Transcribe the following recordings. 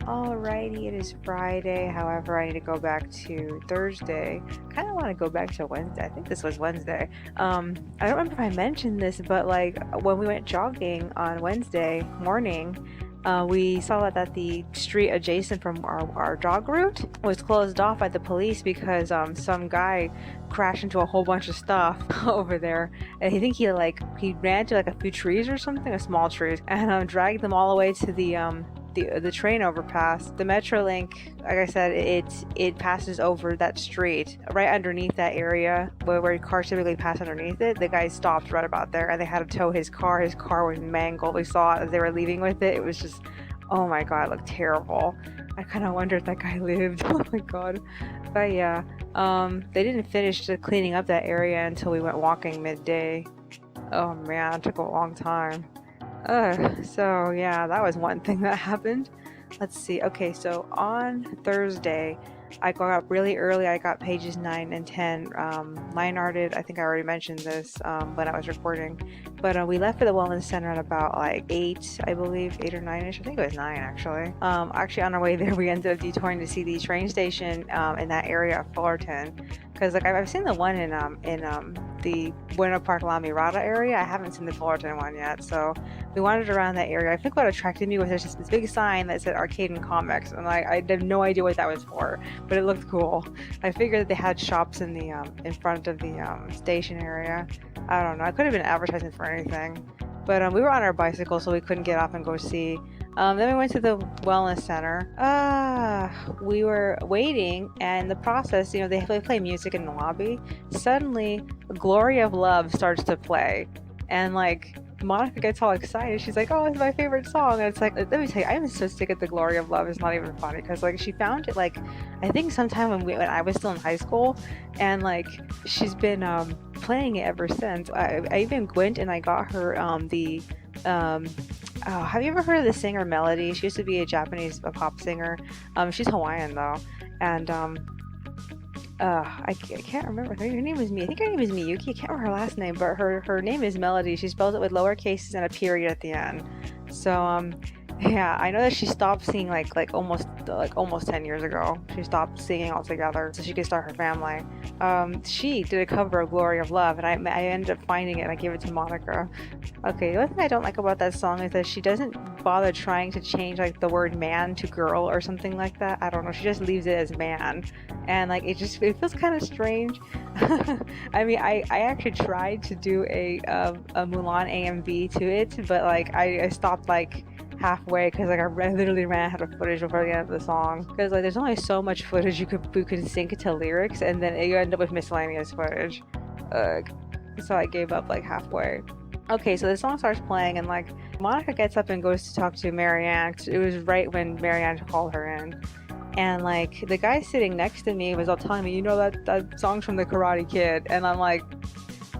Alrighty, it is Friday. However, I need to go back to Thursday. Kind of want to go back to Wednesday. I think this was Wednesday. I don't remember if I mentioned this, but like when we went jogging on Wednesday morning, we saw that the street adjacent from our jog route was closed off by the police because some guy crashed into a whole bunch of stuff over there, and I think he ran to like a few trees or something, a small trees, and dragged them all the way to the train overpass. The Metrolink, like I said, it passes over that street right underneath that area where cars typically pass underneath it. The guy stopped right about there, and they had to tow his car. His car was mangled. We saw it as they were leaving with it. It was just, oh my god, it looked terrible. I kind of wonder if that guy lived. Oh my god. But yeah, they didn't finish the cleaning up that area until we went walking midday. Oh man, it took a long time. So yeah, that was one thing that happened. Let's see. Okay, so on Thursday, I got up really early. I got pages 9 and 10 line arted. I think I already mentioned this when I was recording. But we left for the Wellness Center at about like 8, I believe, 8 or 9-ish. I think it was 9 actually. Actually, on our way there, we ended up detouring to see the train station in that area of Fullerton. Because like I've seen the one in the Buena Park La Mirada area. I haven't seen the Fullerton one yet, so we wandered around that area. I think what attracted me was there's just this big sign that said Arcade and Comics, and like I had no idea what that was for, but it looked cool. I figured that they had shops in the in front of the station area. I don't know. I could have been advertising for anything, but we were on our bicycle, so we couldn't get off and go see. Then we went to the wellness center. We were waiting, and in the process, they play music in the lobby. Suddenly, Glory of Love starts to play, and like Monica gets all excited. She's like, "Oh, it's my favorite song!" And it's like, let me tell you, I'm so sick of the Glory of Love. It's not even funny because like she found it like I think sometime when I was still in high school, and like she's been playing it ever since. I even went and I got her the oh, have you ever heard of the singer Melody? She used to be a Japanese pop singer. She's Hawaiian though, and I can't remember. Her name is I think her name is Miyuki. I can't remember her last name, but her name is Melody. She spells it with lower cases and a period at the end. So yeah, I know that she stopped singing like almost 10 years ago. She stopped singing altogether so she could start her family. She did a cover of Glory of Love, and I ended up finding it and I gave it to Monica. Okay, the only thing I don't like about that song is that she doesn't bother trying to change like the word man to girl or something like that. I don't know. She just leaves it as man, and like it feels kind of strange. I mean, I actually tried to do a Mulan AMV to it, but like I stopped like halfway because like I literally ran out of footage before the end of the song, because like there's only so much footage you could sync to lyrics, and then you end up with miscellaneous footage. So I gave up like halfway. Okay, so the song starts playing, and like Monica gets up and goes to talk to Marianne. It was right when Marianne called her in, and like the guy sitting next to me was all telling me, that song's from the Karate Kid, and I'm like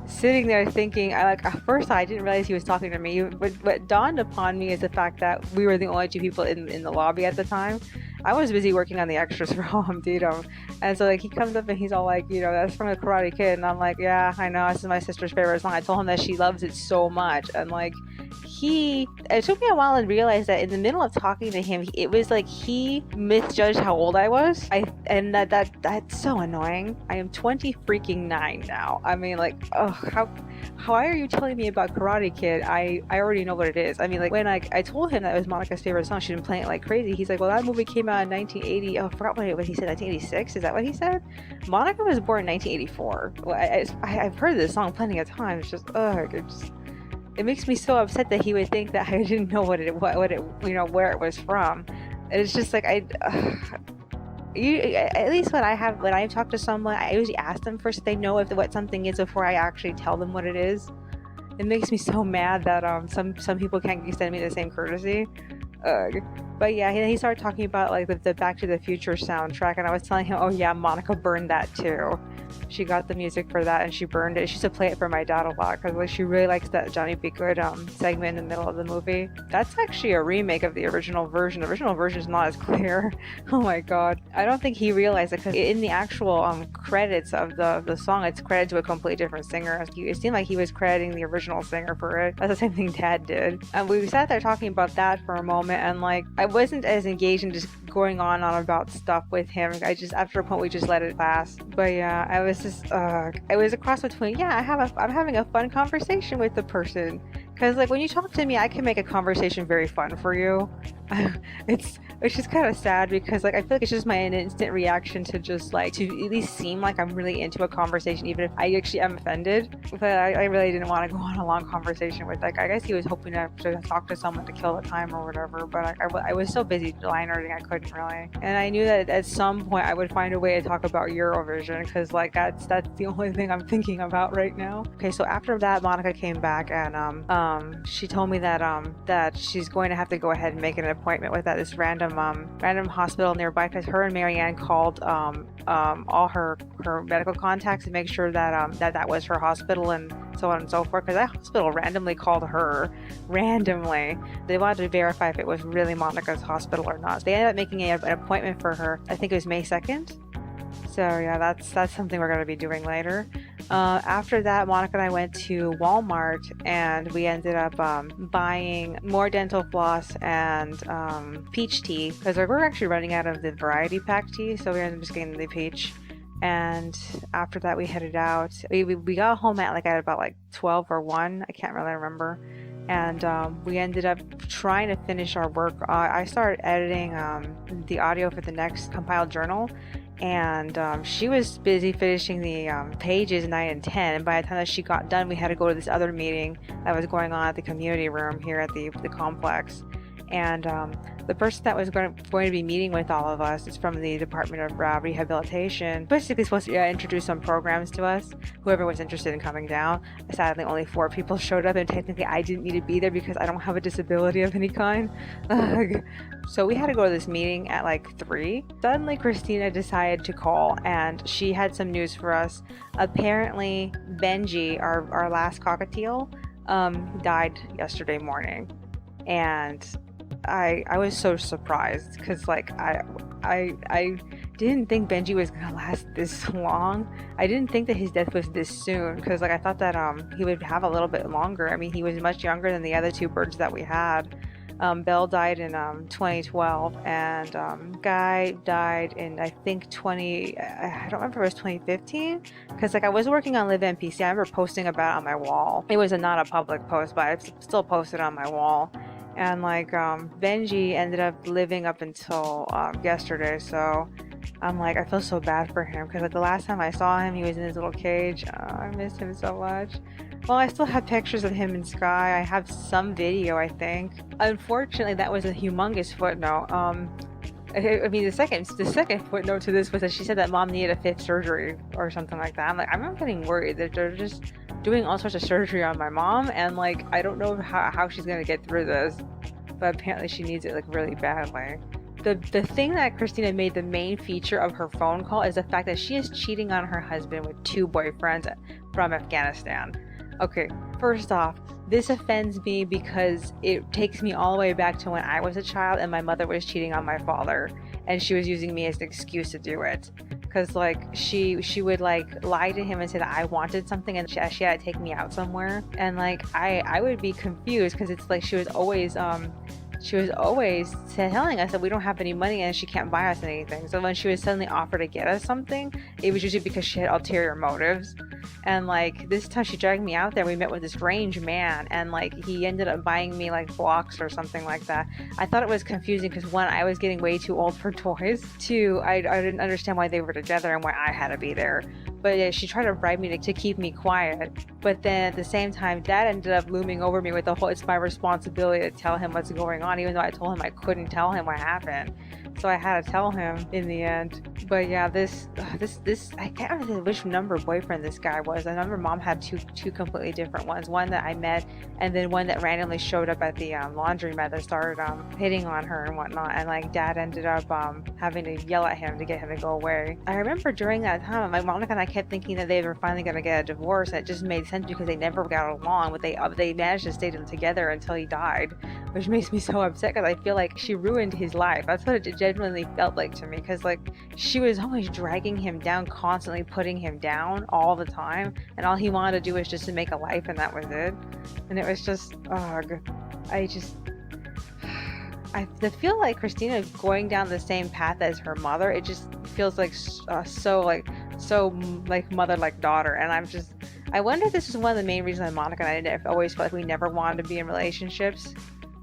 sitting there thinking, at first I didn't realize he was talking to me. What dawned upon me is the fact that we were the only two people in the lobby at the time. I was busy working on the extras for Home Dito, and so like he comes up and he's all like, that's from the Karate Kid, and I'm like, yeah, I know, this is my sister's favorite song. I told him that she loves it so much, and like it took me a while to realize that in the middle of talking to him, it was like he misjudged how old I was. And that's so annoying. I am 20 freaking 9 now. I mean, like, how are you telling me about Karate Kid? I already know what it is. I mean, like when I told him that it was Monica's favorite song, she'd been playing it like crazy. He's like, well, that movie came out in 1980. Oh, I forgot what he said. 1986? Is that what he said? Monica was born in 1984. Well, I've heard this song plenty of times. Just it makes me so upset that he would think that I didn't know what it where it was from. And it's just like at least when I talk to someone, I usually ask them first if they know what something is before I actually tell them what it is. It makes me so mad that some people can't extend me the same courtesy. But yeah, he started talking about like the Back to the Future soundtrack, and I was telling him, oh yeah, Monica burned that too. She got the music for that and she burned it. She used to play it for my dad a lot because like she really likes that Johnny Be Good segment in the middle of the movie. That's actually a remake of the original version. The original version is not as clear. Oh my god. I don't think he realized it because in the actual credits of the song, it's credited to a completely different singer. It seemed like he was crediting the original singer for it. That's the same thing Dad did. And we sat there talking about that for a moment, and like I wasn't as engaged in just going on about stuff with him. I just, after a point, we just let it pass. But yeah, I was just, it was a cross between, yeah, I'm having a fun conversation with the person. Because like when you talk to me, I can make a conversation very fun for you. it's it's just kind of sad because like I feel like it's just my instant reaction to just like to at least seem like I'm really into a conversation, even if I actually am offended. But I really didn't want to go on a long conversation with, like, I guess he was hoping to talk to someone to kill the time or whatever. But I was so busy line reading I couldn't really. And I knew that at some point I would find a way to talk about Eurovision because like that's the only thing I'm thinking about right now. Okay, so after that, Monica came back and she told me that that she's going to have to go ahead and make an appointment with this random hospital nearby because her and Marianne called all her medical contacts to make sure that that was her hospital and so on and so forth, because that hospital randomly called her randomly. They wanted to verify if it was really Monica's hospital or not. So they ended up making an appointment for her. I think it was May 2nd. So yeah, that's something we're going to be doing later. After that, Monica and I went to Walmart and we ended up buying more dental floss and peach tea because we're actually running out of the variety pack tea, so we ended up just getting the peach. And after that, we headed out. We got home at about 12 or 1. I can't really remember. And we ended up trying to finish our work. I started editing the audio for the next compiled journal. And she was busy finishing the pages 9 and 10, and by the time that she got done we had to go to this other meeting that was going on at the community room here at the complex. And the person that was going to be meeting with all of us is from the Department of Rehabilitation, basically supposed to introduce some programs to us, whoever was interested in coming down. Sadly, only 4 people showed up, and technically I didn't need to be there because I don't have a disability of any kind. So we had to go to this meeting at 3. Suddenly Christina decided to call and she had some news for us. Apparently Benji, our last cockatiel, died yesterday morning. And I was so surprised because I didn't think Benji was gonna last this long. I didn't think that his death was this soon because I thought that he would have a little bit longer. I mean, he was much younger than the other 2 birds that we had. Belle died in 2012 and Guy died in I think I don't remember if it was 2015 because I was working on Live NPC. I remember posting about it on my wall. It was not a public post, but I still posted on my wall. And Benji ended up living up until yesterday, so I feel so bad for him because the last time I saw him he was in his little cage. I missed him so much. Well, I still have pictures of him in Sky. I have some video, I think. Unfortunately, that was a humongous footnote. I mean, the second footnote to this was that she said that mom needed a 5th surgery or something like that. I'm getting worried that they're just doing all sorts of surgery on my mom, and I don't know how she's gonna get through this, but apparently she needs it really badly. The thing that Christina made the main feature of her phone call is the fact that she is cheating on her husband with 2 boyfriends from Afghanistan. Okay, first off, this offends me because it takes me all the way back to when I was a child and my mother was cheating on my father and she was using me as an excuse to do it. Because she would lie to him and say that I wanted something and she had to take me out somewhere. And I would be confused because it's she was always telling us that we don't have any money and she can't buy us anything. So when she would suddenly offer to get us something, it was usually because she had ulterior motives. And this time she dragged me out there. We met with this strange man and he ended up buying me blocks or something like that. I thought it was confusing because 1, I was getting way too old for toys. 2, I didn't understand why they were together and why I had to be there. But yeah, she tried to bribe me to keep me quiet. But then at the same time, Dad ended up looming over me with the whole it's my responsibility to tell him what's going on, even though I told him I couldn't tell him what happened. So I had to tell him in the end. But yeah, this I can't remember which number boyfriend this guy was. I remember Mom had two completely different ones. One that I met, and then one that randomly showed up at the laundromat that started hitting on her and whatnot. And Dad ended up having to yell at him to get him to go away. I remember during that time, my Monica and I kept thinking that they were finally gonna get a divorce. And it just made sense because they never got along. But they managed to stay together until he died, which makes me so upset because I feel like she ruined his life. That's what it genuinely felt like to me, because she was always dragging him down, constantly putting him down all the time, and all he wanted to do was just to make a life, and that was it. And it was just, ugh. I feel like Christina going down the same path as her mother. It just feels like so mother like daughter, and I wonder if this is one of the main reasons why Monica and I always felt like we never wanted to be in relationships,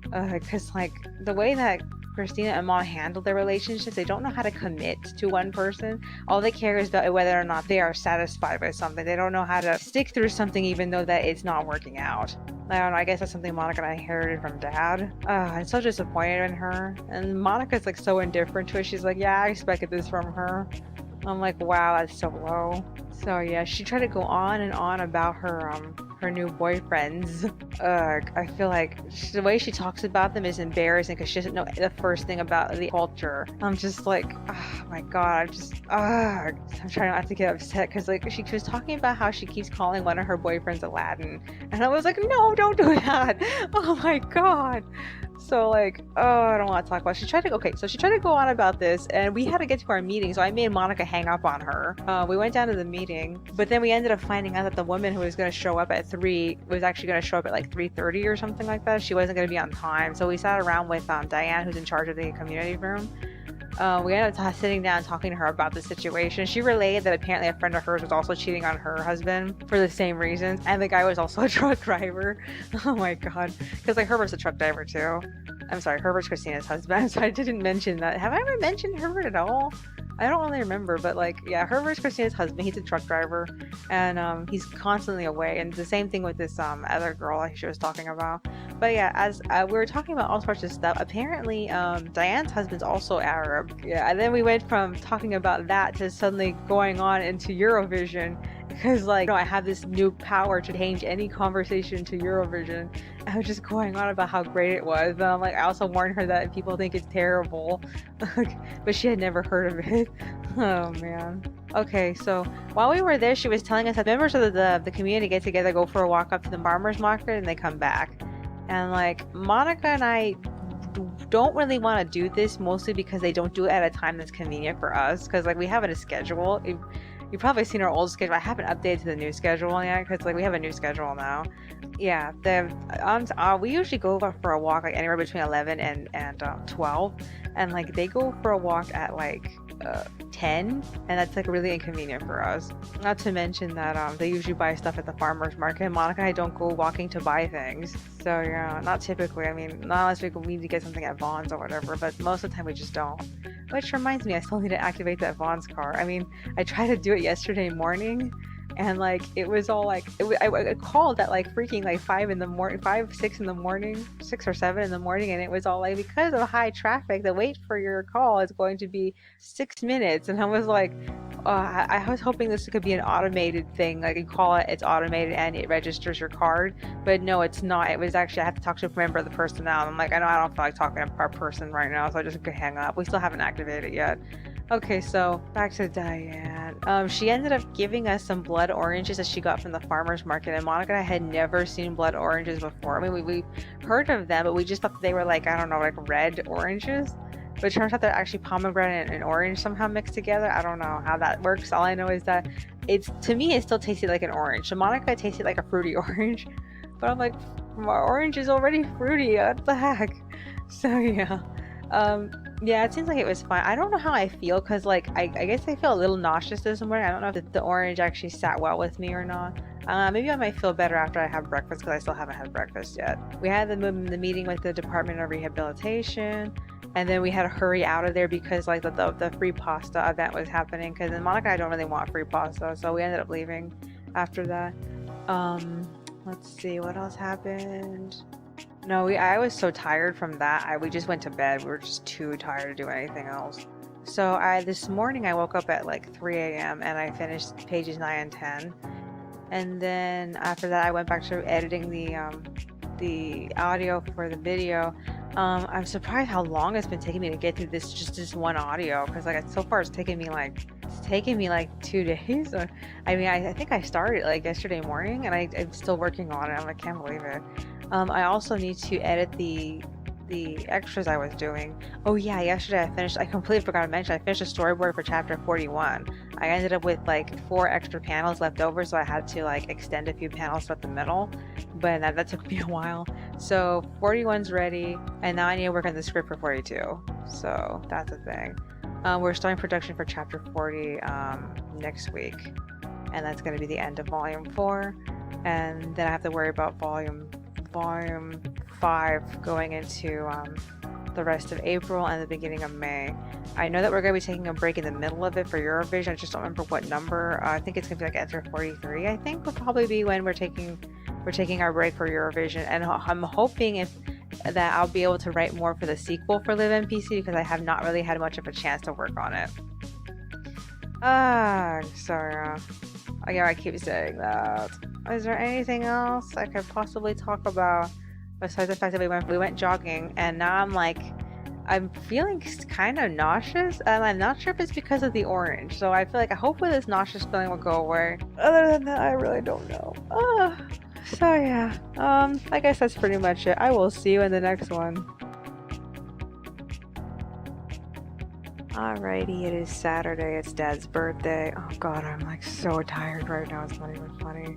because like the way that Christina and Mom handle their relationships, they don't know how to commit to one person. All they care is about whether or not they are satisfied with something. They don't know how to stick through something even though that it's not working out. I don't know, I guess that's something Monica and I inherited from Dad. I'm so disappointed in her. And Monica's like so indifferent to it. She's like, yeah, I expected this from her. I'm like, wow, that's so low. So yeah, she tried to go on and on about her new boyfriends. I feel like the way she talks about them is embarrassing because she doesn't know the first thing about the culture. I'm just like, oh my god, I'm trying not to get upset because like she was talking about how she keeps calling one of her boyfriends Aladdin, and I was like, no, don't do that. Oh my god. So like, oh, I don't want to talk about it. She tried to go on about this, and we had to get to our meeting, so I made Monica hang up on her. We went down to the meeting, but then we ended up finding out that the woman who was going to show up at 3 was actually going to show up at like 3:30 or something like that. She wasn't going to be on time, so we sat around with Diane, who's in charge of the community room. We ended up sitting down and talking to her about the situation. She relayed that apparently a friend of hers was also cheating on her husband for the same reasons, and the guy was also a truck driver. Oh my god, because like Herbert's a truck driver too. I'm sorry, Herbert's Christina's husband, so I didn't mention that. Have I ever mentioned Herbert at all? I don't really remember, but like, yeah, Herbert's Christina's husband. He's a truck driver, and he's constantly away. And the same thing with this other girl like she was talking about. But yeah, as we were talking about all sorts of stuff, apparently Diane's husband's also Arab. Yeah, and then we went from talking about that to suddenly going on into Eurovision. Because like, I have this new power to change any conversation to Eurovision. I was just going on about how great it was, but I'm like, I also warned her that people think it's terrible, but she had never heard of it. Oh man. Okay, so while we were there, she was telling us that members of the community get together, go for a walk up to the farmers market, and they come back. And like, Monica and I don't really want to do this, mostly because they don't do it at a time that's convenient for us, because like we have it a schedule. You've probably seen our old schedule. I haven't updated to the new schedule yet because like we have a new schedule now. Yeah, we usually go for a walk like anywhere between 11 and 12, and like they go for a walk at like 10, and that's like really inconvenient for us. Not to mention that they usually buy stuff at the farmers market, and Monica and I don't go walking to buy things. So yeah, not typically. I mean, not unless we need to get something at Vaughn's or whatever, but most of the time we just don't. Which reminds me, I still need to activate that Vaughn's car. I mean, I tried to do it yesterday morning, and like it was all like I called at like freaking like 5 in the morning, 6 in the morning, 6 or 7 in the morning, and it was all like, because of high traffic, the wait for your call is going to be 6 minutes. And I was like, I was hoping this could be an automated thing, like you call it, it's automated and it registers your card, but no, it's not. It was actually, I have to talk to a member of the personnel, and I'm like, I know I don't feel like talking to our person right now, so I just could hang up. We still haven't activated it yet. Okay, so back to Diane. She ended up giving us some blood oranges that she got from the farmer's market, and Monica and I had never seen blood oranges before. I mean, we heard of them, but we just thought that they were like, I don't know, like red oranges. But it turns out they're actually pomegranate and orange somehow mixed together. I don't know how that works. All I know is that to me, it still tasted like an orange. So Monica tasted like a fruity orange. But I'm like, my orange is already fruity. What the heck? So yeah. Yeah, it seems like it was fine. I don't know how I feel, because like I guess I feel a little nauseous this morning. I don't know if the orange actually sat well with me or not. Maybe I might feel better after I have breakfast, because I still haven't had breakfast yet. We had the meeting with the Department of Rehabilitation, and then we had to hurry out of there because like the free pasta event was happening, because then Monica and I don't really want free pasta, so we ended up leaving after that. Let's see, what else happened? No, I was so tired from that. We just went to bed. We were just too tired to do anything else. So this morning I woke up at like 3 a.m. and I finished pages 9 and 10. And then after that I went back to editing the audio for the video. I'm surprised how long it's been taking me to get through this one audio, because like so far it's taken me like 2 days. I mean, I think I started like yesterday morning, and I'm still working on it. I can't believe it. I also need to edit the extras I was doing. Oh yeah, yesterday I completely forgot to mention, I finished a storyboard for chapter 41. I ended up with like 4 extra panels left over, so I had to like extend a few panels throughout the middle, but that took me a while. So 41's ready, and now I need to work on the script for 42. So that's a thing. We're starting production for chapter 40 next week, and that's going to be the end of volume 4. And then I have to worry about volume 5 going into the rest of April and the beginning of May. I know that we're going to be taking a break in the middle of it for Eurovision. I just don't remember what number. I think it's going to be like after 43. I think will probably be when we're taking our break for Eurovision, and I'm hoping that I'll be able to write more for the sequel for Live NPC, because I have not really had much of a chance to work on it. Sorry. Yeah, I keep saying that. Is there anything else I could possibly talk about besides the fact that we went jogging, and now I'm feeling kind of nauseous, and I'm not sure if it's because of the orange. So I feel like hopefully this nauseous feeling will go away. Other than that, I really don't know. So yeah, I guess that's pretty much it. I will see you in the next one. Alrighty, it is Saturday. It's Dad's birthday. Oh god, I'm like so tired right now. It's not even funny.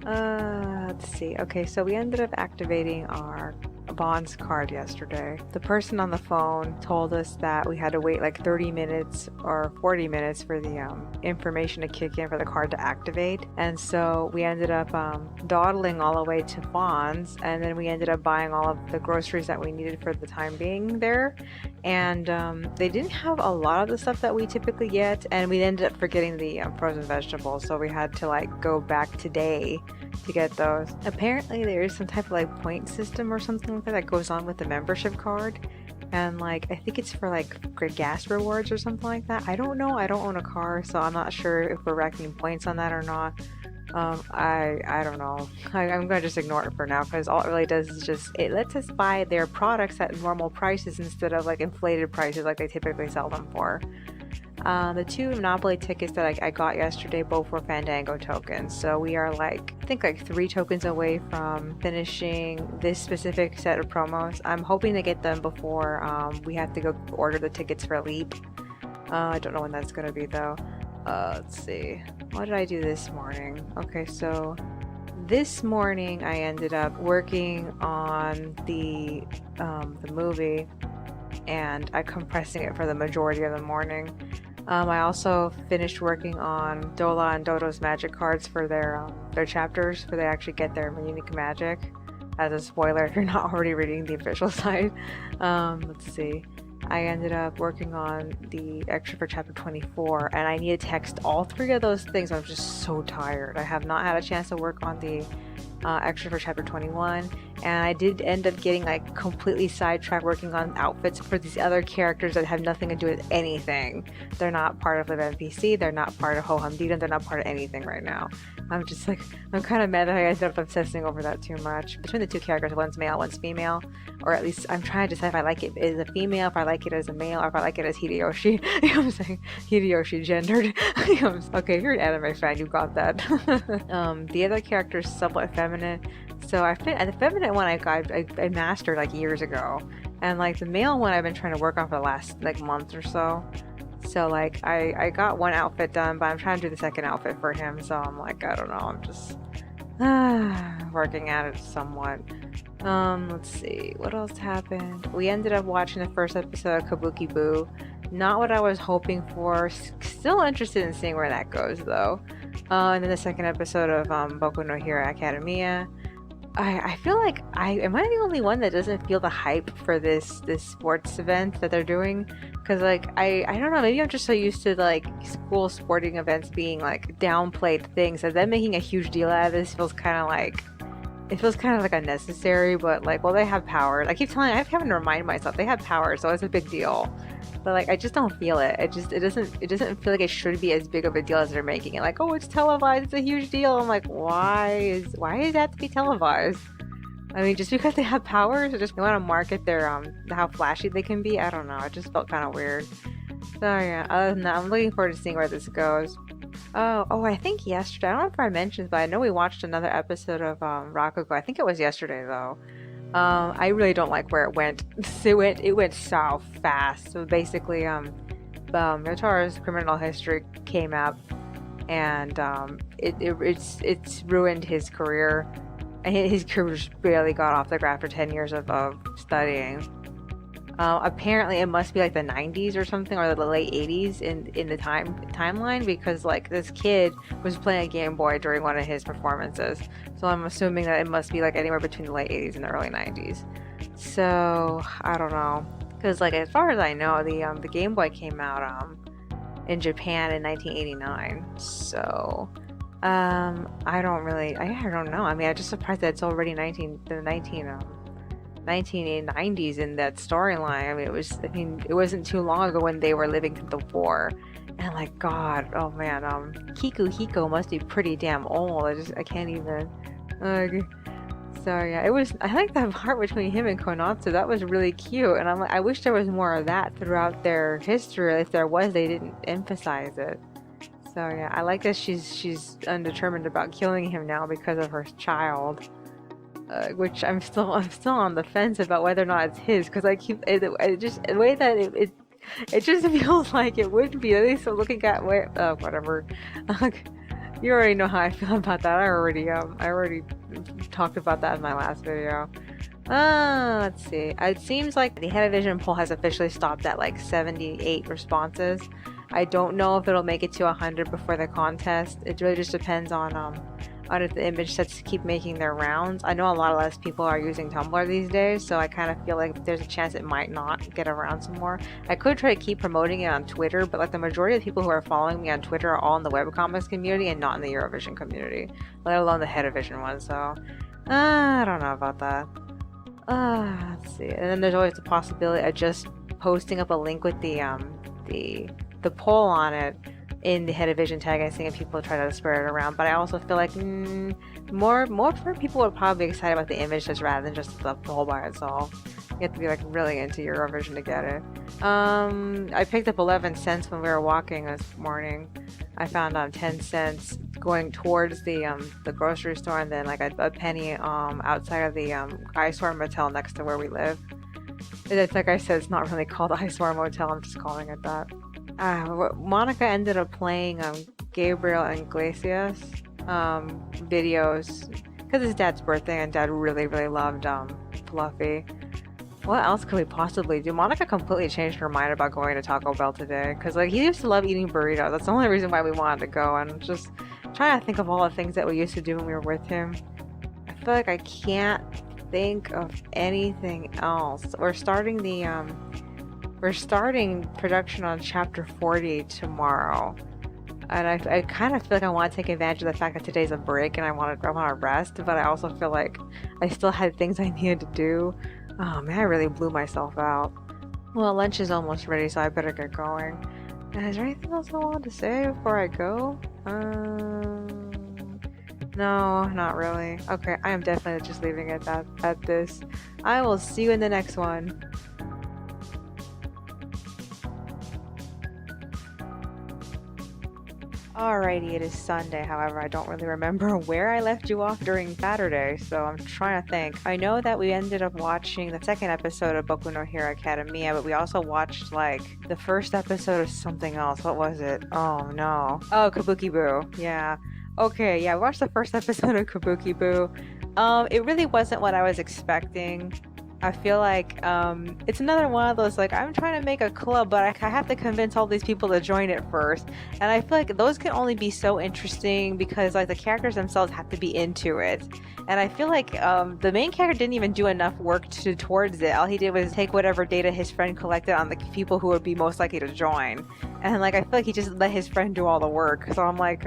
Let's see. Okay, so we ended up activating our Bond's card yesterday. The person on the phone told us that we had to wait like 30 minutes or 40 minutes for the information to kick in for the card to activate. And so we ended up dawdling all the way to Bond's, and then we ended up buying all of the groceries that we needed for the time being there. And they didn't have a lot of the stuff that we typically get, and we ended up forgetting the frozen vegetables, so we had to like go back today to get those. Apparently there is some type of like point system or something like that goes on with the membership card, and like I think it's for like gas rewards or something like that. I don't know, I don't own a car, so I'm not sure if we're racking points on that or not. I don't know. I'm gonna just ignore it for now, because all it really does is just it lets us buy their products at normal prices instead of like inflated prices like they typically sell them for. The 2 Monopoly tickets that I got yesterday both were Fandango tokens, so we are like I think like 3 tokens away from finishing this specific set of promos. I'm hoping to get them before we have to go order the tickets for Leap. I don't know when that's gonna be though. Let's see. What did I do this morning? Okay, so this morning I ended up working on the movie, and I compressing it for the majority of the morning. I also finished working on Dola and Dodo's magic cards for their chapters, where they actually get their unique magic. As a spoiler, if you're not already reading the official site. Let's see. I ended up working on the extra for chapter 24, and I need to text all 3 of those things. I'm just so tired. I have not had a chance to work on the extra for chapter 21, and I did end up getting like completely sidetracked working on outfits for these other characters that have nothing to do with anything. They're not part of Live NPC, they're not part of Ho Hum Dita, they're not part of anything right now. I'm just like, I'm kind of mad that I ended up obsessing over that too much. Between the 2 characters, one's male, one's female, or at least I'm trying to decide if I like it as a female, if I like it as a male, or if I like it as Hideyoshi. You know what I'm saying? Hideyoshi gendered. Okay, if you're an anime fan, you got that. The other character is somewhat feminine, so the feminine one I mastered like years ago, and like the male one I've been trying to work on for the last like month or so. So like I got one outfit done, but I'm trying to do the second outfit for him, so I'm like, I don't know, I'm just working at it somewhat. Let's see, what else happened? We ended up watching the first episode of Kabuki Boo. Not what I was hoping for. Still interested in seeing where that goes though. And then the second episode of Boku no Hero Academia. I feel like am I the only one that doesn't feel the hype for this sports event that they're doing? Because like I don't know, maybe I'm just so used to like school sporting events being like downplayed things, that them making a huge deal out of this feels kind of like unnecessary. But like, well, they have powers. I'm having to remind myself they have powers, so it's a big deal. But like, I just don't feel it. It doesn't feel like it should be as big of a deal as they're making it. Like, oh, it's televised, it's a huge deal. I'm like, why does that have to be televised? I mean, just because they have powers, or just they want to market their how flashy they can be. I don't know. It just felt kind of weird. So yeah, other than that, I'm looking forward to seeing where this goes. Oh, I think yesterday, I don't know if I mentioned, but I know we watched another episode of Rakugo. I think it was yesterday though. I really don't like where it went. It went so fast. So basically, Yotaro's criminal history came up, and it's ruined his career. and his career just barely got off the ground after 10 years of studying. Apparently it must be like the 90s or something, or the late 80s in the timeline, because like this kid was playing a Game Boy during one of his performances. So I'm assuming that it must be like anywhere between the late 80s and the early 90s. So I don't know, because like as far as I know, the Game Boy came out in Japan in 1989. So I don't know. I mean, I'm just surprised that it's already 1990s in that storyline. I mean, it wasn't too long ago when they were living through the war. And like, God, oh man, Kiku Hiko must be pretty damn old. I can't even. So yeah, I like that part between him and Konatsu. That was really cute. And I'm like, I wish there was more of that throughout their history. If there was, they didn't emphasize it. So yeah, I like that she's undetermined about killing him now because of her child. Which I'm still on the fence about whether or not it's his, because I keep it just the way that it just feels like it would be, at least looking at where whatever. You already know how I feel about that. I already talked about that in my last video. Let's see. It seems like the Head poll has officially stopped at like 78 responses. I don't know if it'll make it to 100 before the contest. It really just depends on if the image sets keep making their rounds. I know a lot less people are using Tumblr these days, so I kind of feel like there's a chance it might not get around some more. I could try to keep promoting it on Twitter, but like the majority of the people who are following me on Twitter are all in the webcomics community and not in the Eurovision community, let alone the Head one, so I don't know about that. Let's see. And then there's always the possibility of just posting up a link with the poll on it in the Head tag and seeing if people try to spread it around. But I also feel like more people would probably be excited about the image just rather than just the poll by itself. You have to be like really into Eurovision to get it. I picked up 11 cents when we were walking this morning. I found 10 cents going towards the grocery store, and then like a penny outside of the Eyesore Motel next to where we live. It's like I said, it's not really called Eyesore Motel, I'm just calling it that. Monica ended up playing Gabriel Iglesias videos because it's Dad's birthday and Dad really loved Fluffy. What else could we possibly do? Monica completely changed her mind about going to Taco Bell today, because like he used to love eating burritos. That's the only reason why we wanted to go, and just trying to think of all the things that we used to do when we were with him. I feel like I can't think of anything else. We're starting production on chapter 40 tomorrow, and I kind of feel like I want to take advantage of the fact that today's a break and I want to rest, but I also feel like I still had things I needed to do. Oh man, I really blew myself out. Well, lunch is almost ready, so I better get going. Is there anything else I wanted to say before I go? No, not really. Okay, I am definitely just leaving it at this. I will see you in the next one. Alrighty, it is Sunday. However, I don't really remember where I left you off during Saturday, so I'm trying to think. I know that we ended up watching the second episode of Boku no Hero Academia, but we also watched like the first episode of something else. What was it? Oh no. Oh, Kabuki Boo. Yeah. Okay, yeah, we watched the first episode of Kabuki Boo. It really wasn't what I was expecting. I feel like it's another one of those, like, I'm trying to make a club, but I have to convince all these people to join it first. And I feel like those can only be so interesting because, like, the characters themselves have to be into it. And I feel like the main character didn't even do enough work towards it. All he did was take whatever data his friend collected on the people who would be most likely to join. And, like, I feel like he just let his friend do all the work. So I'm like,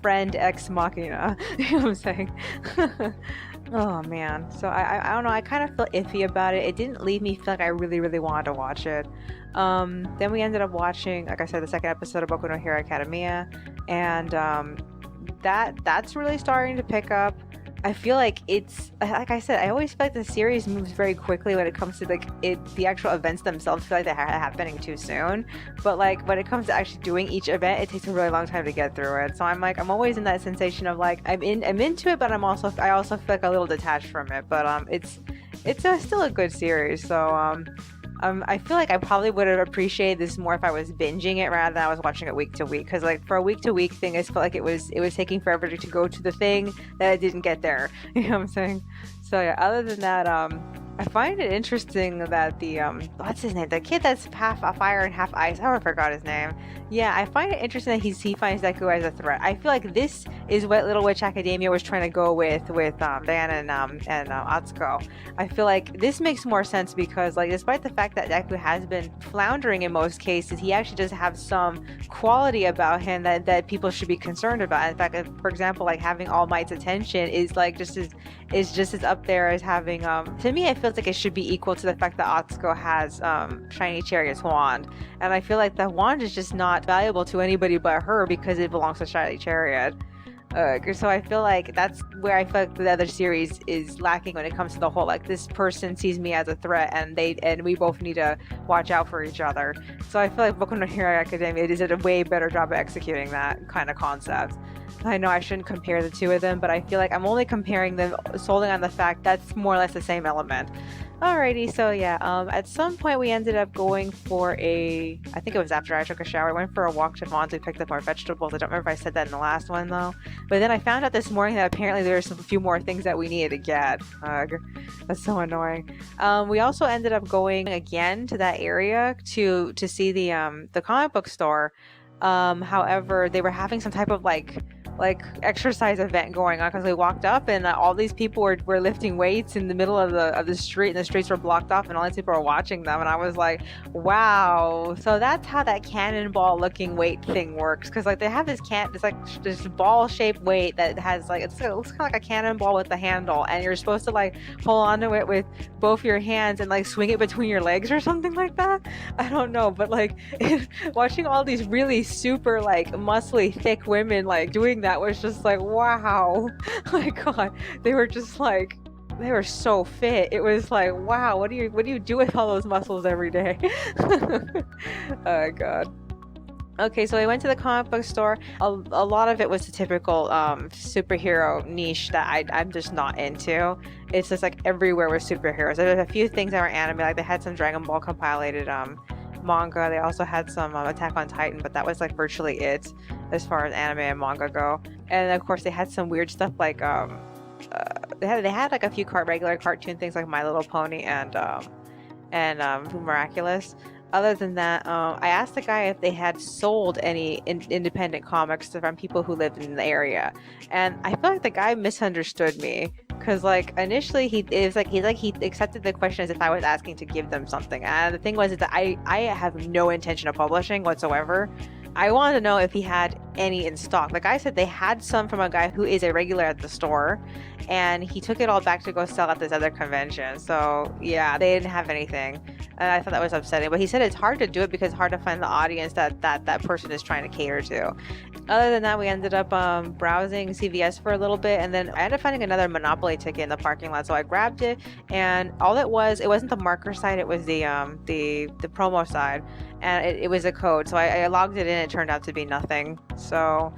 friend ex machina. You know what I'm saying? Oh man, so I don't know, I kind of felt iffy about it. It didn't leave me feel like I really wanted to watch it. Then we ended up watching, like I said, the second episode of Boku no Hero Academia, and that's really starting to pick up. I feel like it's, like I said, I always feel like the series moves very quickly when it comes to like the actual events themselves. I feel like they're happening too soon, but like when it comes to actually doing each event, it takes a really long time to get through it. So I'm always in that sensation of like I'm into it, but I also feel like a little detached from it. But it's still a good series. So I feel like I probably would have appreciated this more if I was binging it rather than I was watching it week to week. Because like for a week to week thing, I felt like it was taking forever to go to the thing that I didn't get there. You know what I'm saying? So yeah. Other than that, I find it interesting that the what's his name? The kid that's half a fire and half ice. I forgot his name. Yeah, I find it interesting that he finds Deku as a threat. I feel like this is what Little Witch Academia was trying to go with Diana and Atsuko. I feel like this makes more sense because like despite the fact that Deku has been floundering in most cases, he actually does have some quality about him that people should be concerned about. In fact, for example, like having All Might's attention is like just as up there as having to me it feels like it should be equal to the fact that Atsuko has Shiny Chariot's wand, and I feel like the wand is just not valuable to anybody but her because it belongs to Shiny Chariot. So I feel like that's where I feel like the other series is lacking when it comes to the whole like this person sees me as a threat and we both need to watch out for each other. So I feel like Boku no Hero Academia did a way better job of executing that kind of concept. I know I shouldn't compare the two of them, but I feel like I'm only comparing them solely on the fact that's more or less the same element. Alrighty, so yeah, at some point we ended up going for I think it was after I took a shower, I went for a walk to Vons, we picked up more vegetables. I don't remember if I said that in the last one though. But then I found out this morning that apparently there's a few more things that we needed to get. Ugh, that's so annoying. We also ended up going again to that area to see the comic book store. However, they were having some type of like exercise event going on because we walked up and all these people were lifting weights in the middle of the street, and the streets were blocked off and all these people were watching them, and I was like, wow, so that's how that cannonball looking weight thing works. Because like they have this this ball shaped weight that has like it looks kind of like a cannonball with the handle, and you're supposed to like hold onto it with both your hands and like swing it between your legs or something like that. I don't know, but like watching all these really super like muscly thick women like doing that was just like, wow. My god, they were just like, they were so fit. It was like, wow, what do you do with all those muscles every day? Oh god. Okay, so I went to the comic book store. A lot of it was the typical superhero niche that I'm just not into. It's just like everywhere with superheroes. There's a few things that were anime, like they had some Dragon Ball compilated manga. They also had some Attack on Titan, but that was like virtually it as far as anime and manga go. And of course they had some weird stuff like they had like a few regular cartoon things like My Little Pony and Miraculous. Other than that, I asked the guy if they had sold any independent comics from people who lived in the area, and I feel like the guy misunderstood me. Because like initially he accepted the question as if I was asking to give them something, and the thing was is that I have no intention of publishing whatsoever. I wanted to know if he had any in stock. The guy said they had some from a guy who is a regular at the store, and he took it all back to go sell at this other convention. So yeah, they didn't have anything, and I thought that was upsetting. But he said it's hard to do it because it's hard to find the audience that person is trying to cater to. Other than that, we ended up browsing CVS for a little bit, and then I ended up finding another Monopoly ticket in the parking lot. So I grabbed it, and all it wasn't the marker side; it was the promo side, and it was a code. So I logged it in. It turned out to be nothing. So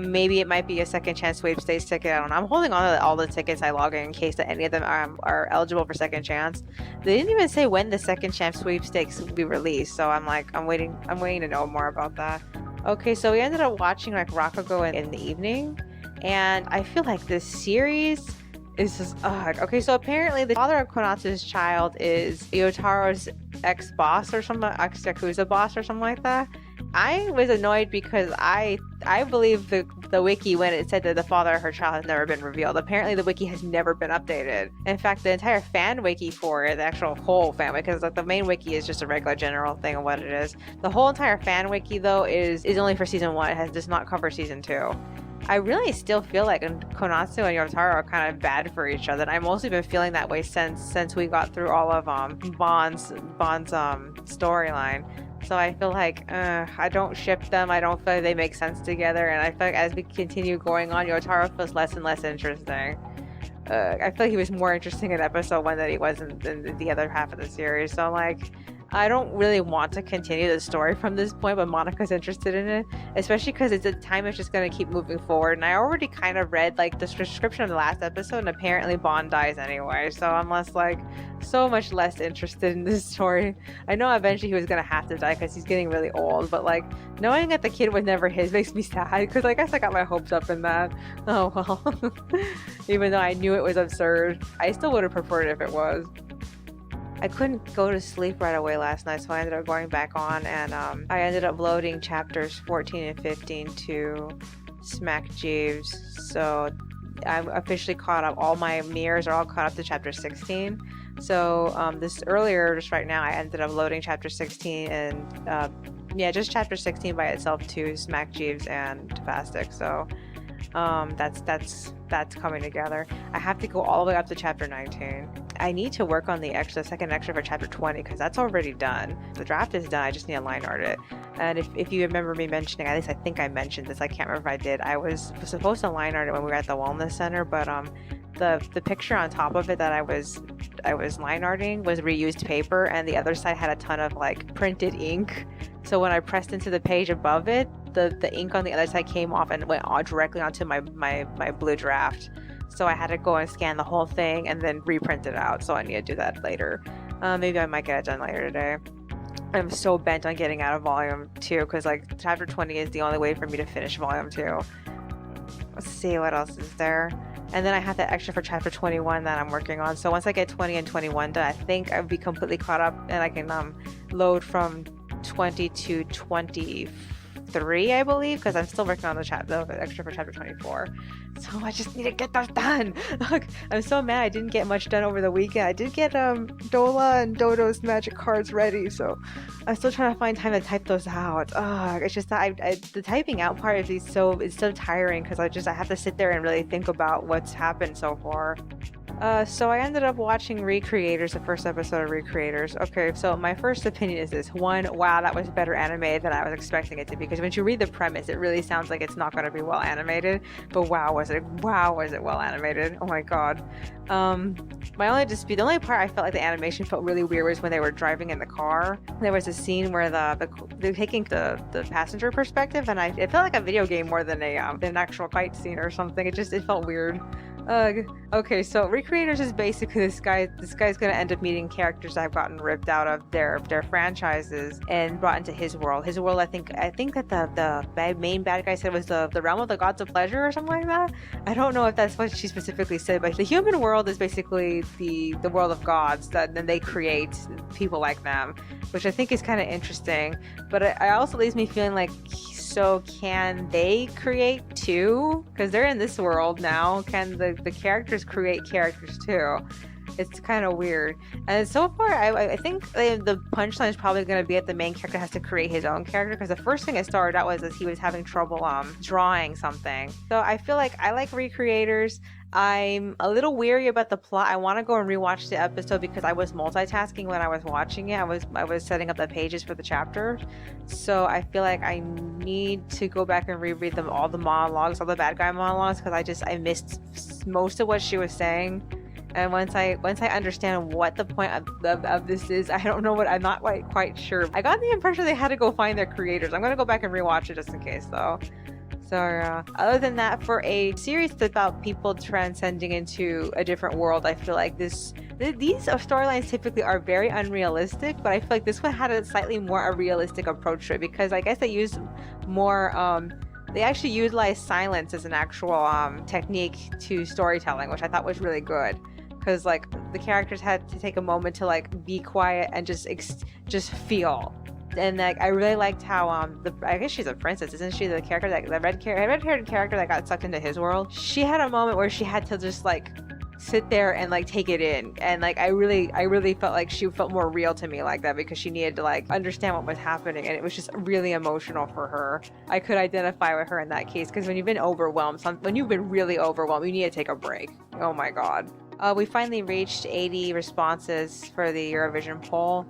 maybe it might be a second chance sweepstakes ticket. I don't know. I'm holding on to all the tickets I log in case that any of them are eligible for second chance. They didn't even say when the second chance sweepstakes will be released. So I'm waiting to know more about that. Okay, so we ended up watching like Rakugo in the evening, and I feel like this series is just okay. So apparently the father of Konatsu's child is Yotaro's ex-boss or something, ex-Yakuza boss or something like that. I was annoyed because I believe the wiki when it said that the father of her child has never been revealed. Apparently the wiki has never been updated. In fact, the entire fan wiki for it, the actual whole fan wiki, because like the main wiki is just a regular general thing of what it is. The whole entire fan wiki though is only for season 1. It does not cover season 2. I really still feel like Konatsu and Yotaro are kind of bad for each other. And I've mostly been feeling that way since we got through all of Bond's storyline. So I feel like I don't ship them. I don't feel like they make sense together. And I feel like as we continue going on, Yotaro feels less and less interesting. I feel like he was more interesting in episode 1 than he was in the other half of the series. So I'm like, I don't really want to continue the story from this point, but Monica's interested in it, especially because it's a time it's just going to keep moving forward. And I already kind of read like the description of the last episode, and apparently Bond dies anyway. So I'm less like so much less interested in this story. I know eventually he was going to have to die because he's getting really old, but like knowing that the kid was never his makes me sad because I guess I got my hopes up in that. Oh well. Even though I knew it was absurd, I still would have preferred it if it was. I couldn't go to sleep right away last night, so I ended up going back on, and I ended up loading chapters 14 and 15 to Smack Jeeves. So I'm officially caught up. All my mirrors are all caught up to chapter 16. So this earlier, just right now, I ended up loading chapter 16 and yeah, just chapter 16 by itself to Smack Jeeves and Tafastic. So that's coming together. I have to go all the way up to chapter 19. I need to work on the second extra for chapter 20 because that's already done. The draft is done. I just need to line art it. And if you remember me mentioning, at least I think I mentioned this, I can't remember if I did, I was supposed to line art it when we were at the wellness center, but the picture on top of it that I was line arting was reused paper, and the other side had a ton of like printed ink. So when I pressed into the page above it, the ink on the other side came off and went directly onto my blue draft. So I had to go and scan the whole thing and then reprint it out. So I need to do that later. Maybe I might get it done later today. I'm so bent on getting out of volume 2 because like chapter 20 is the only way for me to finish volume 2. Let's see what else is there. And then I have that extra for chapter 21 that I'm working on. So once I get 20 and 21 done, I think I'll be completely caught up and I can load from 20 to 23, I believe, because I'm still working on the extra for chapter 24. So I just need to get those done. Look, I'm so mad I didn't get much done over the weekend. I did get Dola and Dodo's magic cards ready, so I'm still trying to find time to type those out. It's just that the typing out part is so tiring because I have to sit there and really think about what's happened so far. So I ended up watching Recreators, the first episode of Recreators. Okay, so my first opinion is this. One, wow, that was better animated than I was expecting it to be, because when you read the premise, it really sounds like it's not going to be well animated, but wow, was it well animated. Oh my god. My only dispute, the only part I felt like the animation felt really weird was when they were driving in the car. There was a scene where they're taking the passenger perspective, and it felt like a video game more than an actual fight scene or something. It felt weird. Okay, so Recreators is basically this guy's gonna end up meeting characters that have gotten ripped out of their franchises and brought into his world. His world, I think that the main bad guy said was the realm of the gods of pleasure or something like that. I don't know if that's what she specifically said, but the human world is basically the world of gods that then they create people like them, which I think is kind of interesting. But it also leaves me feeling like, so can they create too? Because they're in this world now. Can the characters create characters too? It's kind of weird. And so far, I think the punchline is probably going to be that the main character has to create his own character, because the first thing it started out was he was having trouble drawing something. So I feel like I like Recreators. I'm a little weary about the plot. I want to go and rewatch the episode because I was multitasking when I was watching it. I was setting up the pages for the chapters. So I feel like I need to go back and reread all the monologues, all the bad guy monologues, because I missed most of what she was saying. And once I understand what the point of this is, I don't know I'm not quite sure. I got the impression they had to go find their creators. I'm going to go back and rewatch it just in case though. So other than that, for a series about people transcending into a different world, I feel like these storylines typically are very unrealistic, but I feel like this one had a slightly more realistic approach to it, because I guess they used more they actually utilized silence as an actual technique to storytelling, which I thought was really good, because like the characters had to take a moment to like be quiet and just feel. And like I really liked how I guess she's a princess, isn't she? The character the red-haired character that got sucked into his world. She had a moment where she had to just like sit there and like take it in, and like I really felt like she felt more real to me like that, because she needed to like understand what was happening, and it was just really emotional for her. I could identify with her in that case, because when you've been really overwhelmed, you need to take a break. Oh my god. We finally reached 80 responses for the Eurovision poll.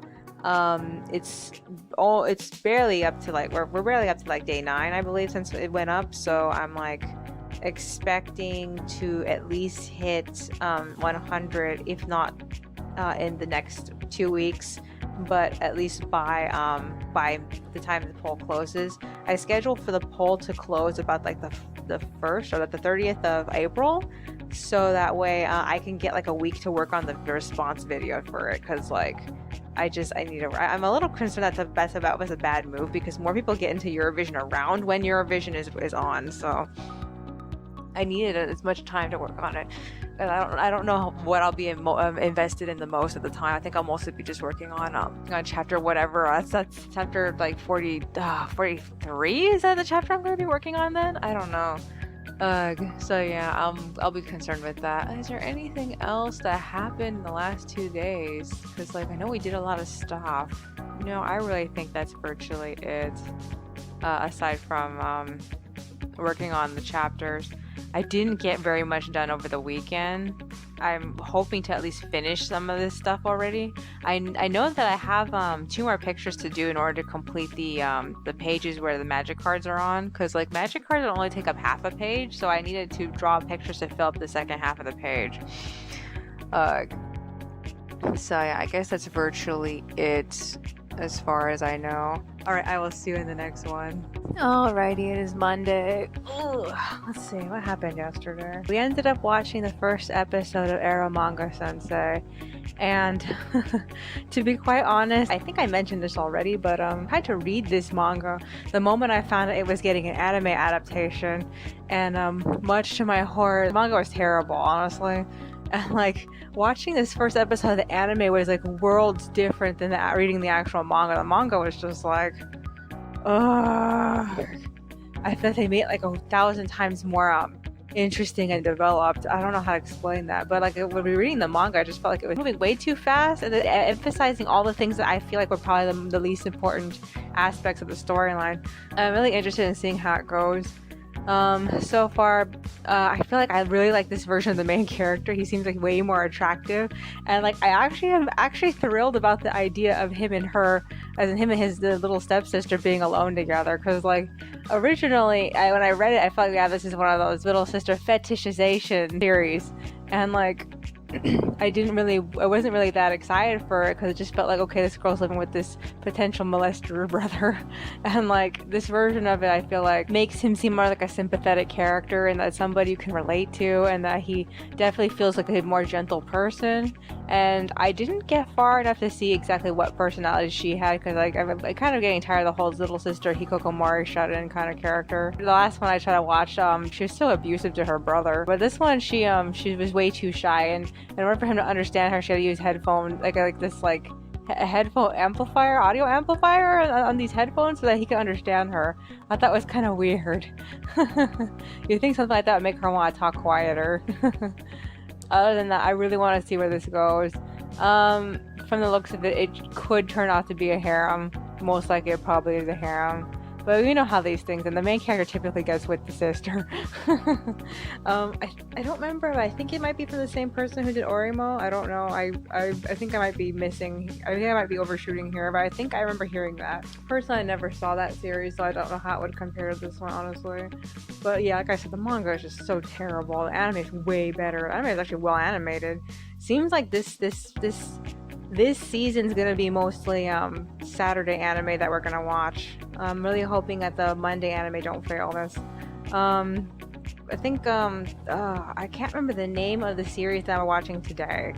It's barely up to like we're barely up to like day 9, I believe, since it went up. So I'm like expecting to at least hit 100, if not in the next 2 weeks. but at least by the time the poll closes. I scheduled for the poll to close about like the 1st or the 30th of April, so that way I can get like a week to work on the response video for it, because like I need to. I'm a little concerned that was a bad move, because more people get into Eurovision around when Eurovision is on, so I needed as much time to work on it. And I don't know what I'll be invested in the most at the time. I think I'll mostly be just working on chapter whatever. That's chapter like 43. Is that the chapter I'm going to be working on then? I don't know. So yeah, I'll be concerned with that. Is there anything else that happened in the last 2 days? Because like I know we did a lot of stuff. No, I really think that's virtually it. Aside from working on the chapters. I didn't get very much done over the weekend. I'm hoping to at least finish some of this stuff already. I know that I have 2 more pictures to do in order to complete the pages where the magic cards are on, because like magic cards only take up half a page, so I needed to draw pictures to fill up the second half of the page. So yeah, I guess that's virtually it as far as I know. Alright, I will see you in the next one. Alrighty, it is Monday. Ugh, let's see, what happened yesterday? We ended up watching the first episode of Arrow Manga Sensei, and to be quite honest, I think I mentioned this already, but I had to read this manga the moment I found out it was getting an anime adaptation, and much to my horror, the manga was terrible, honestly. And like watching this first episode of the anime was like worlds different than reading the actual manga. The manga was just like, ugh. I feel like they made it like 1,000 times more interesting and developed. I don't know how to explain that, but like when we were reading the manga, I just felt like it was moving way too fast and emphasizing all the things that I feel like were probably the least important aspects of the storyline. I'm really interested in seeing how it goes. So far, I feel like I really like this version of the main character. He seems like way more attractive, and like I am actually thrilled about the idea of him and her, as in him and the little stepsister being alone together. Because like originally, when I read it, I felt like, yeah, this is one of those little sister fetishization series, and like I wasn't really that excited for it, because it just felt like, okay, this girl's living with this potential molester brother, and like this version of it, I feel like makes him seem more like a sympathetic character, and that somebody you can relate to, and that he definitely feels like a more gentle person. And I didn't get far enough to see exactly what personality she had, because like I'm kind of getting tired of the whole little sister Hikokomori shut-in kind of character. The last one I tried to watch, she was so abusive to her brother, but this one she was way too shy, and in order for him to understand her, she had to use headphone, like a headphone amplifier, audio amplifier on these headphones, so that he could understand her. I thought it was kind of weird. You'd think something like that would make her want to talk quieter. Other than that, I really want to see where this goes. From the looks of it, it could turn out to be a harem. Most likely it probably is a harem. But you know how these things, and the main character typically gets with the sister. I don't remember, but I think it might be from the same person who did Orimo. I don't know. I think I might be missing. I think I might be overshooting here, but I think I remember hearing that. Personally, I never saw that series, so I don't know how it would compare to this one, honestly. But yeah, like I said, the manga is just so terrible. The anime is way better. The anime is actually well animated. Seems like this season's gonna be mostly Saturday anime that we're gonna watch. I'm really hoping that the Monday anime don't fail this. I think I can't remember the name of the series that I'm watching today.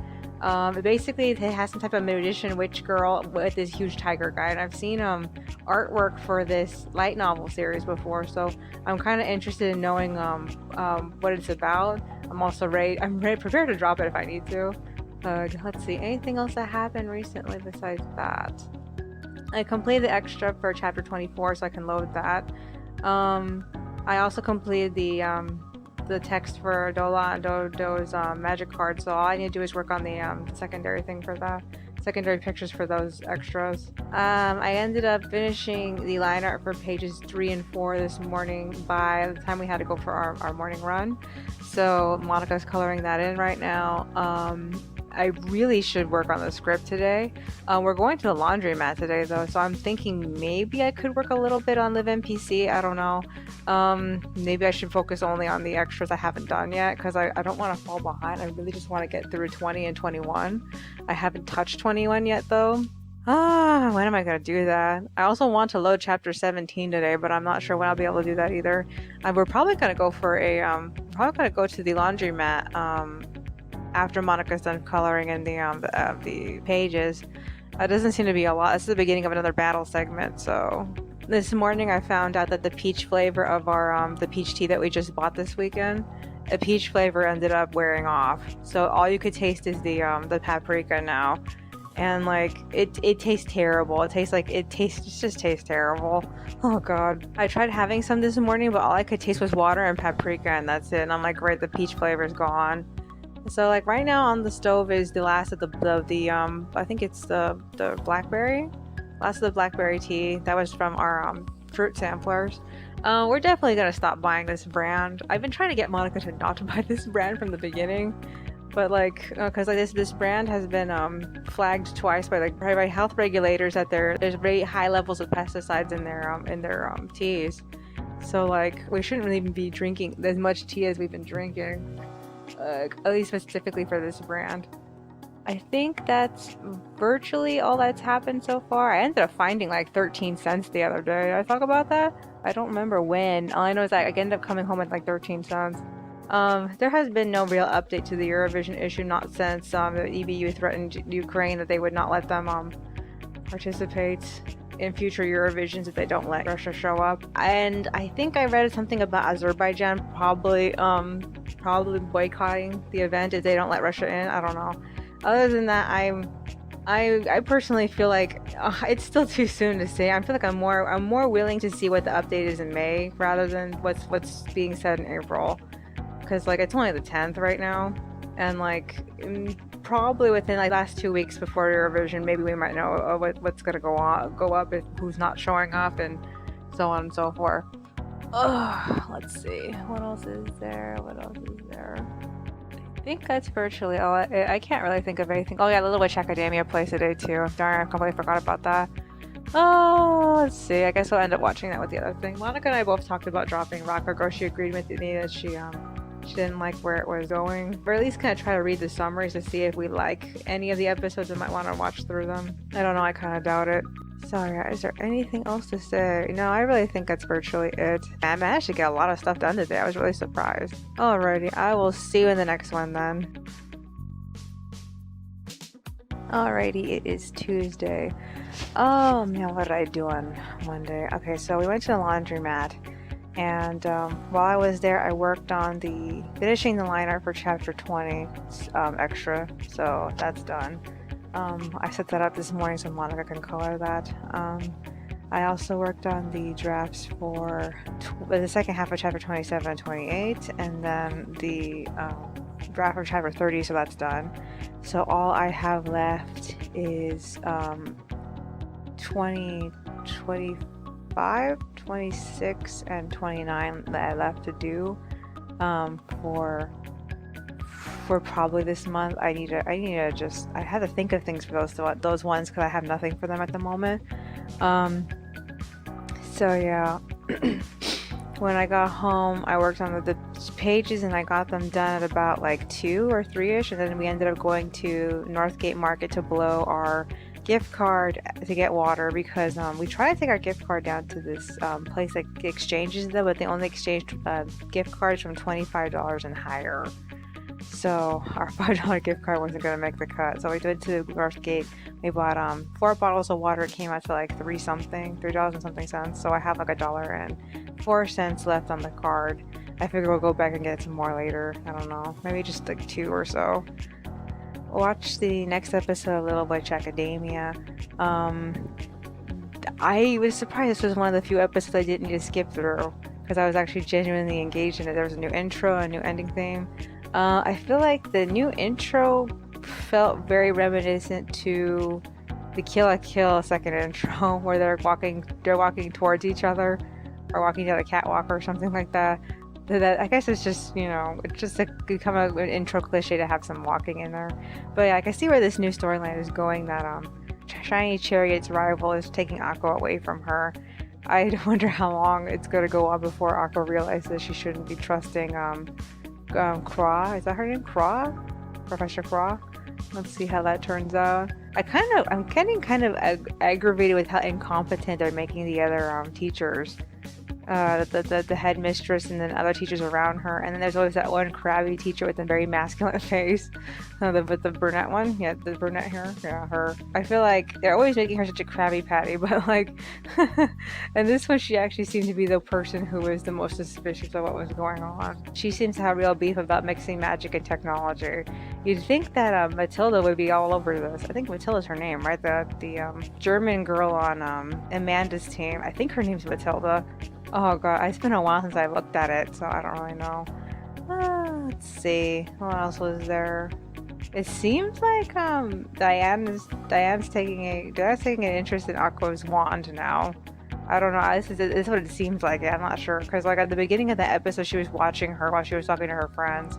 Basically it has some type of magician witch girl with this huge tiger guy, and I've seen artwork for this light novel series before, so I'm kind of interested in knowing what it's about. I'm prepared to drop it if I need to. Let's see, anything else that happened recently besides that? I completed the extra for chapter 24, so I can load that. I also completed the text for Dola and Dodo's magic cards, so all I need to do is work on the secondary thing for that. Secondary pictures for those extras. I ended up finishing the line art for pages 3 and 4 this morning by the time we had to go for our morning run. So Monica's coloring that in right now. I really should work on the script today. We're going to the laundromat today though, so I'm thinking maybe I could work a little bit on Live NPC. I don't know. Maybe I should focus only on the extras I haven't done yet, because I don't want to fall behind. I really just want to get through 20 and 21. I haven't touched 21 yet though. When am I gonna do that? I also want to load chapter 17 today, but I'm not sure when I'll be able to do that either. We're probably gonna go for probably gonna go to the laundromat after Monica's done coloring in the pages. It doesn't seem to be a lot. This is the beginning of another battle segment. So this morning I found out that the peach flavor of our the peach tea that we just bought this weekend, the peach flavor ended up wearing off. So all you could taste is the paprika now. And like it tastes terrible. It just tastes terrible. Oh god. I tried having some this morning, but all I could taste was water and paprika, and that's it. And I'm like, right, the peach flavor's gone. So like right now on the stove is the last of the I think it's the blackberry, last of the blackberry tea that was from our fruit samplers. We're definitely gonna stop buying this brand. I've been trying to get Monica to not to buy this brand from the beginning, but like because like this brand has been flagged twice by by health regulators that there's very high levels of pesticides in their teas. So like we shouldn't really be drinking as much tea as we've been drinking. At least specifically for this brand. I think that's virtually all that's happened so far. I ended up finding like 13 cents the other day. Did I talk about that? I don't remember when. All I know is that I ended up coming home with like 13 cents. There has been no real update to the Eurovision issue, not since the EBU threatened Ukraine that they would not let them participate in future Eurovisions if they don't let Russia show up. And I think I read something about Azerbaijan probably boycotting the event if they don't let Russia in. I don't know. Other than that, I personally feel like it's still too soon to say. I feel like I'm more willing to see what the update is in May rather than what's being said in April, because like it's only the 10th right now, and like probably within like last 2 weeks before Eurovision, maybe we might know what's gonna go up, if who's not showing up, and so on and so forth. Let's see. What else is there? I think that's virtually all. I can't really think of anything. Oh yeah, the Little Witch Academia plays today too. Darn, I completely forgot about that. Oh, let's see. I guess we'll end up watching that with the other thing. Monica and I both talked about dropping Rock Girl. She agreed with me that she didn't like where it was going. Or at least kind of try to read the summaries to see if we like any of the episodes and might want to watch through them. I don't know. I kind of doubt it. So yeah, is there anything else to say? No, I really think that's virtually it. I managed to get a lot of stuff done today. I was really surprised. Alrighty, I will see you in the next one then. Alrighty, it is Tuesday. Oh man, what did I do on Monday? Okay, so we went to the laundromat, and while I was there, I worked on finishing the line art for chapter 20 extra, so that's done. I set that up this morning so Monica can color that. I also worked on the drafts for the second half of chapter 27 and 28, and then the draft for chapter 30, so that's done. So all I have left is 20, 25, 26, and 29 that I left to do for probably this month. I need to just, I had to think of things for those ones because I have nothing for them at the moment. So yeah, when I got home, I worked on the pages and I got them done at about like 2 or 3ish, and then we ended up going to Northgate Market to blow our gift card to get water, because we try to take our gift card down to this place that exchanges them, but they only exchange gift cards from $25 and higher. So our $5 gift card wasn't going to make the cut. So we went to Northgate. We bought 4 bottles of water. It came out to like $3 and something cents. So I have like $1.04 left on the card. I figure we'll go back and get some more later. I don't know, maybe just like 2 or so. Watch the next episode of Little Witch Academia. I was surprised this was one of the few episodes I didn't need to skip through, because I was actually genuinely engaged in it. There was a new intro, a new ending theme. I feel like the new intro felt very reminiscent to the Kill la Kill second intro, where they're walking towards each other, or walking down a catwalk or something like that. That I guess it's just, it's just become an intro cliche to have some walking in there. But yeah, I can see where this new storyline is going, that Shiny Chariot's rival is taking Aqua away from her. I wonder how long it's going to go on before Aqua realizes she shouldn't be trusting Craw. Is that her name? Craw? Professor Craw? Let's see how that turns out. I'm getting kind of aggravated with how incompetent they're making the other teachers. The headmistress and then other teachers around her, and then there's always that one crabby teacher with a very masculine face, with the brunette one, yeah, the brunette hair, yeah, her. I feel like they're always making her such a crabby patty, but like, and this one she actually seemed to be the person who was the most suspicious of what was going on. She seems to have real beef about mixing magic and technology. You'd think that Matilda would be all over this. I think Matilda's her name, right? The German girl on Amanda's team. I think her name's Matilda. Oh god, it's been a while since I looked at it, so I don't really know. Let's see, what else was there? It seems like Diane's taking an interest in Aqua's wand now. I don't know. This is what it seems like. I'm not sure because like at the beginning of the episode, she was watching her while she was talking to her friends.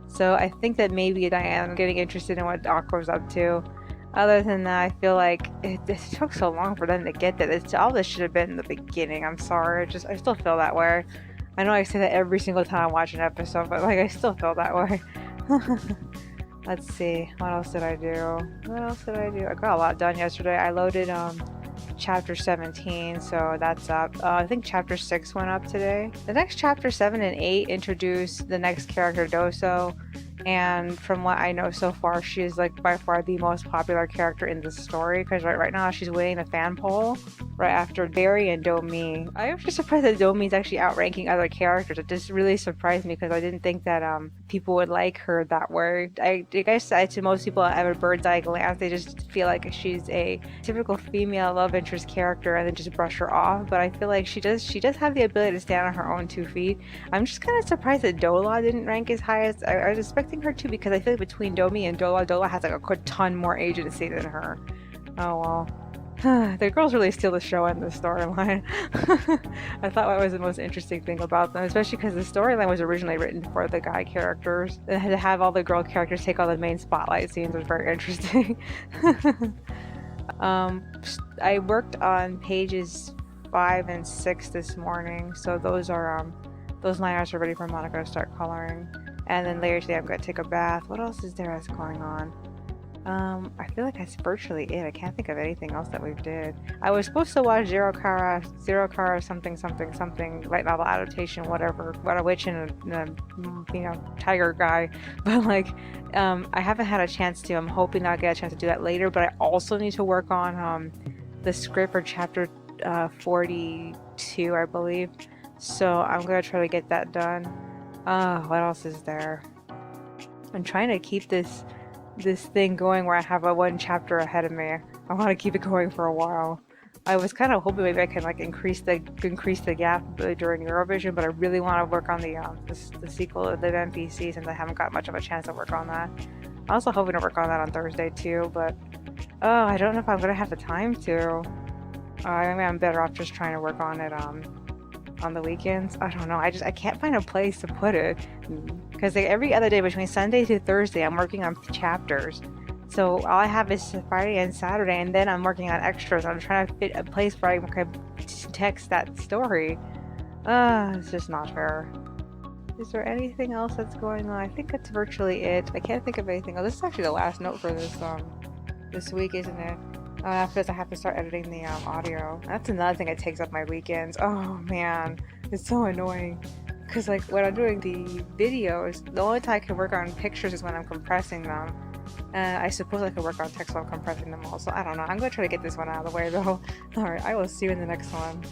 So I think that maybe Diane getting interested in what Aqua's up to. Other than that, I feel like it took so long for them to get that. All this should have been in the beginning. I'm sorry. I still feel that way. I know I say that every single time I watch an episode, but like I still feel that way. Let's see. What else did I do? I got a lot done yesterday. I loaded chapter 17, so that's up. I think chapter 6 went up today. The next chapter 7 and 8 introduce the next character, Doso. And from what I know so far, she is like by far the most popular character in the story because right now she's winning the fan poll right after Barry and Domi. I'm actually surprised that Domi is actually outranking other characters. It just really surprised me because I didn't think that people would like her that way. I guess to most people at a bird's eye glance, they just feel like she's a typical female love interest character and then just brush her off. But I feel like she does have the ability to stand on her own 2 feet. I'm just kind of surprised that Dola didn't rank as high as I was expecting her to because I feel like between Domi and Dola has like a ton more agency than her. Oh well. The girls really steal the show in this storyline. I thought that was the most interesting thing about them, especially because the storyline was originally written for the guy characters. And to have all the girl characters take all the main spotlight scenes was very interesting. I worked on pages 5 and 6 this morning, so those liners are ready for Monica to start coloring. And then later today I'm going to take a bath. What else is there that's going on? I feel like that's virtually it. I can't think of anything else that we did. I was supposed to watch Zero Kara something light novel adaptation, whatever, about a witch and a tiger guy, but like I haven't had a chance to. I'm hoping I'll get a chance to do that later, but I also need to work on the script for chapter 42, I believe. So I'm gonna try to get that done. What else is there? I'm trying to keep this thing going where I have a 1 chapter ahead of me. I want to keep it going for a while. I was kind of hoping maybe I can like increase the gap during Eurovision, but I really want to work on the sequel of the NPC since I haven't got much of a chance to work on that. I'm also hoping to work on that on Thursday too, but I don't know if I'm gonna have the time to. I mean, I'm better off just trying to work on it on the weekends. I don't know. I can't find a place to put it because like, every other day between Sunday to Thursday I'm working on chapters, so all I have is Friday and Saturday, and then I'm working on extras. I'm trying to fit a place where I can text that story. It's just not fair. Is there anything else that's going on? I think that's virtually it. I can't think of anything else. This is actually the last note for this week, isn't it? After this, I have to start editing the audio. That's another thing that takes up my weekends. Oh man, it's so annoying. Because like when I'm doing the videos, the only time I can work on pictures is when I'm compressing them. I suppose I could work on text while I'm compressing them also. I don't know. I'm going to try to get this one out of the way though. Alright, I will see you in the next one.